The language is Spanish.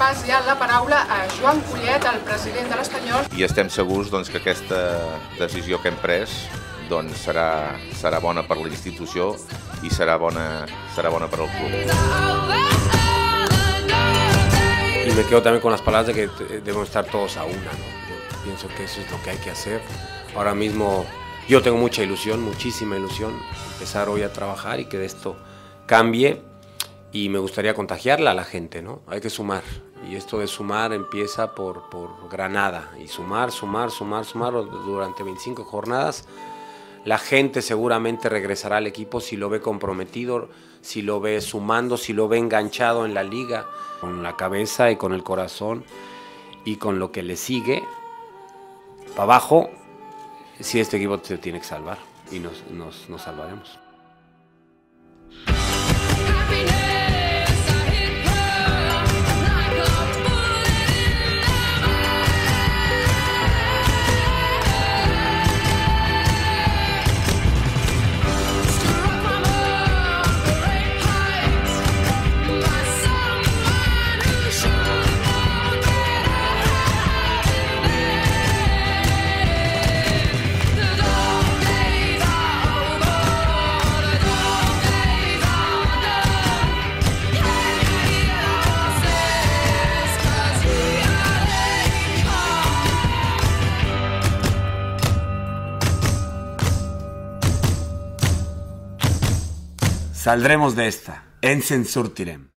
pas ja la paraula a Joan Collet, el president de l'Espanyol. I estem segurs doncs, que aquesta decisió que hem pres doncs, serà bona per la institució i serà bona per al club. Y me quedo también con las palabras de que debemos estar todos a una, ¿no? Yo pienso que eso es lo que hay que hacer. Ahora mismo yo tengo mucha ilusión, muchísima ilusión, empezar hoy a trabajar y que esto cambie, y me gustaría contagiarla a la gente, ¿no? Hay que sumar, y esto de sumar empieza por Granada, y sumar durante 25 jornadas. La gente seguramente regresará al equipo si lo ve comprometido, si lo ve sumando, si lo ve enganchado en la liga, con la cabeza y con el corazón y con lo que le sigue para abajo. Si este equipo se tiene que salvar, y nos salvaremos. Saldremos de esta. Ens en sortirem.